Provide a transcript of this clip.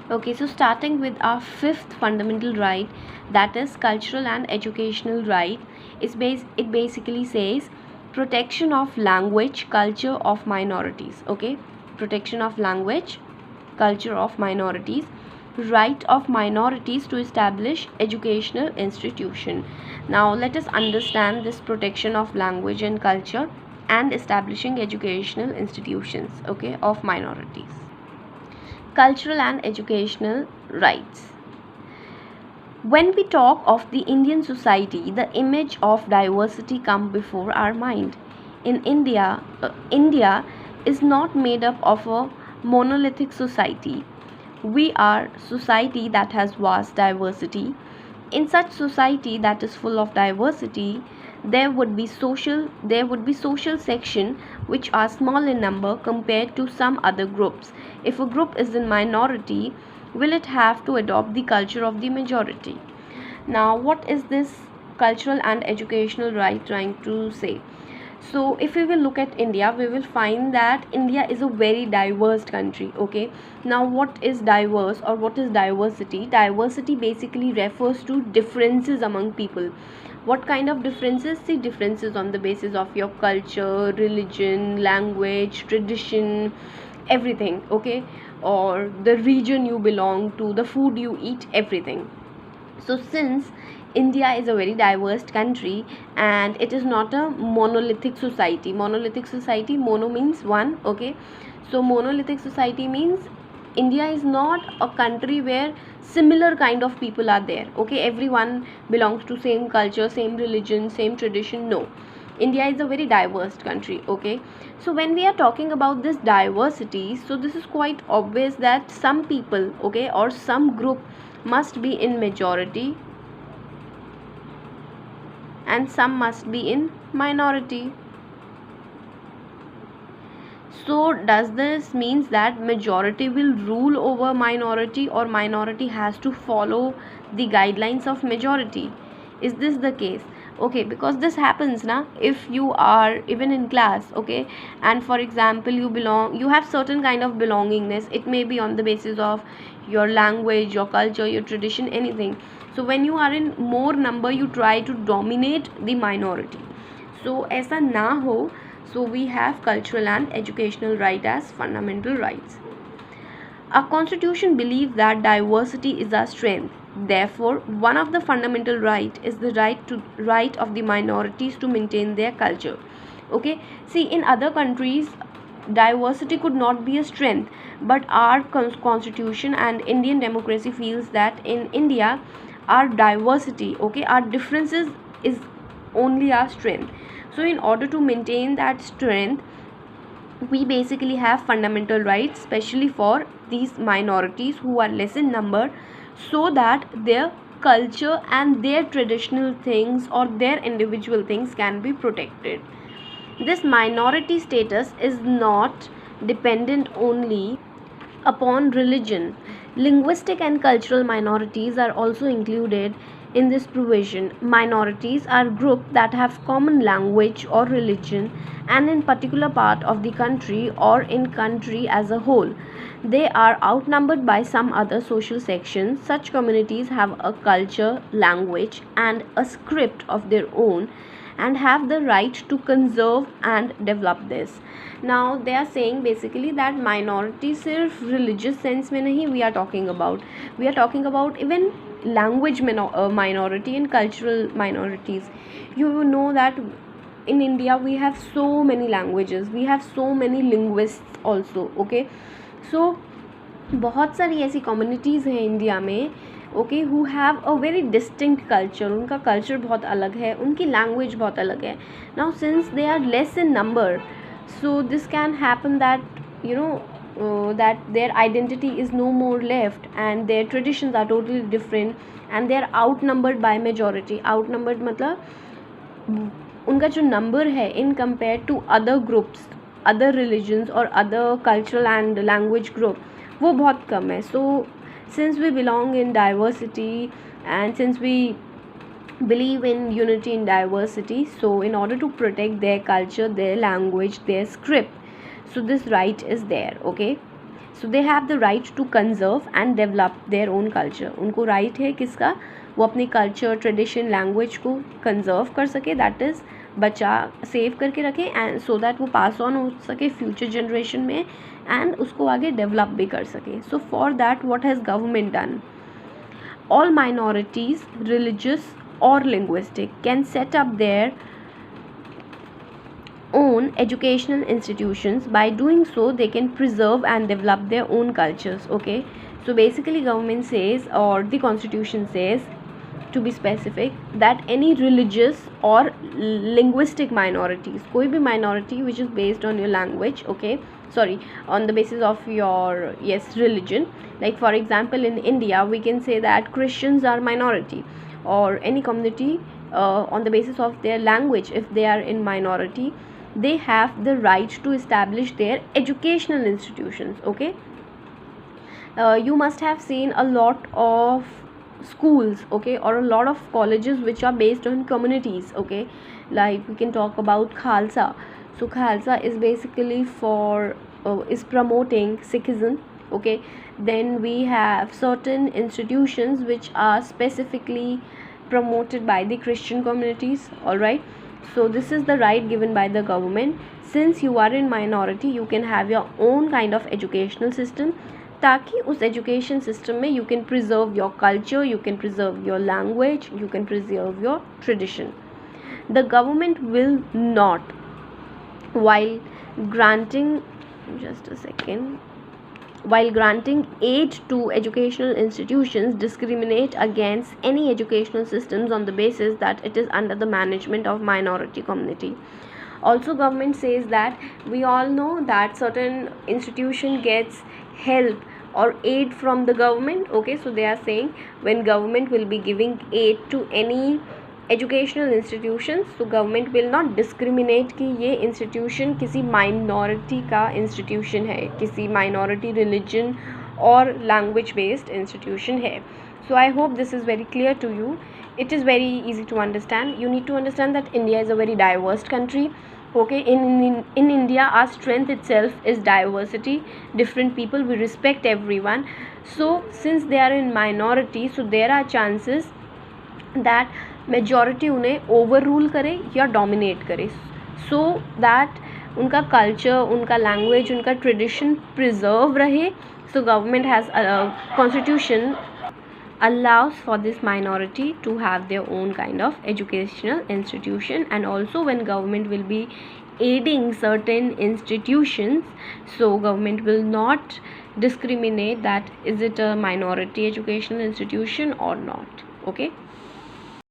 Okay, so starting with our fifth fundamental right, that is cultural and educational right, it basically says protection of language, culture of minorities. Okay, protection of language, culture of minorities, right of minorities to establish educational institution. Now let us understand this protection of language and culture and establishing educational institutions, okay, of minorities. Cultural and educational rights. When we talk of the Indian society, the image of diversity comes before our mind. In India, India is not made up of a monolithic society. We are society that has vast diversity. In such society that is full of diversity, there would be social section which are small in number compared to some other groups. If a group is in minority, will it have to adopt the culture of the majority? Now, what is this cultural and educational right trying to say? So if we will look at India, we will find that India is a very diverse country. Okay, now what is diverse or what is diversity? Diversity basically refers to differences among people. What kind of differences? See, differences on the basis of your culture, religion, language, tradition, everything. Okay, or the region you belong to, the food you eat, everything. So since India is a very diverse country and it is not a monolithic society. Monolithic society, mono means one, okay? So monolithic society means India is not a country where similar kind of people are there. Okay, everyone belongs to same culture, same religion, same tradition. No. India is a very diverse country, okay? So when we are talking about this diversity, so this is quite obvious that some people, okay, or some group must be in majority and some must be in minority. So does this means that majority will rule over minority or minority has to follow the guidelines of majority? Is this the case? Okay, because this happens na, if you are even in class, okay, and for example you have certain kind of belongingness. It may be on the basis of your language, your culture, your tradition, anything. So when you are in more number, you try to dominate the minority. So ऐसा ना हो. So we have cultural and educational right as fundamental rights. Our constitution believes that diversity is our strength. Therefore, one of the fundamental right is the right of the minorities to maintain their culture. Okay, see, in other countries diversity could not be a strength, but our constitution and Indian democracy feels that in India our diversity, okay, our differences is only our strength. So in order to maintain that strength, we basically have fundamental rights, especially for these minorities who are less in number, so that their culture and their traditional things or their individual things can be protected. This minority status is not dependent only upon religion. Linguistic and cultural minorities are also included in this provision. Minorities are groups that have common language or religion and in particular part of the country or in country as a whole. They are outnumbered by some other social sections. Such communities have a culture, language and a script of their own and have the right to conserve and develop this. Now they are saying basically that minority सिर्फ religious sense में नहीं we are talking about even language minority and cultural minorities. You know that in India we have so many languages, we have so many linguists also, okay? So बहुत सारी ऐसी communities हैं India में, okay, who have a very distinct culture. उनका culture बहुत अलग है, उनकी लैंग्वेज बहुत अलग है. Now since they are less in number, so this can happen that that their identity is no more left and their traditions are totally different and they are outnumbered by majority. Outnumbered मतलब उनका जो number है in compare to other groups, other religions और other cultural and language group, वो बहुत कम है. So since we belong in diversity and since we believe in unity in diversity, so in order to protect their culture, their language, their script, so this right is there, okay? So they have the right to conserve and develop their own culture. उनको right है किसका, वो अपने culture, tradition, language को conserve कर सके, that is बचा save करके रखे, एंड सो दैट वो पास ऑन हो सके फ्यूचर जनरेशन में एंड उसको आगे डेवलप भी कर सके. So for that what has government done, all minorities, religious or linguistic, can set up their own educational institutions. By doing so, they can preserve and develop their own cultures. Okay, so basically government says, or the constitution says to be specific, that any religious or linguistic minorities, कोई भी minority which is based on your language, okay, sorry, on the basis of your, yes, religion, like for example in India we can say that Christians are minority, or any community on the basis of their language, if they are in minority, they have the right to establish their educational institutions. Okay, you must have seen a lot of schools, okay, or a lot of colleges which are based on communities. Okay, like we can talk about Khalsa. So Khalsa is basically for is promoting Sikhism. Okay, then we have certain institutions which are specifically promoted by the Christian communities. All right, so this is the right given by the government. Since you are in minority, you can have your own kind of educational system, ताकि उस education system में you can preserve your culture, you can preserve your language, you can preserve your tradition. The government will not, while granting, just a second, while granting aid to educational institutions, discriminate against any educational systems on the basis that it is under the management of minority community. Also government says that we all know that certain institution gets help or aid from the government. Okay, so they are saying when government will be giving aid to any educational institutions, तो government will not discriminate कि ये institution किसी minority का institution है, किसी minority religion और language based institution है. So I hope this is very clear to you. It is very easy to understand. You need to understand that India is a very diverse country. Okay, in India our strength itself is diversity, different people, we respect everyone. So since they are in minority, so there are chances that majority उन्हें over rule करे या dominate करे, so that उनका culture, उनका language, उनका tradition preserve रहे. So government has constitution allows for this minority to have their own kind of educational institution. And also when government will be aiding certain institutions, so government will not discriminate that is it a minority educational institution or not. Okay,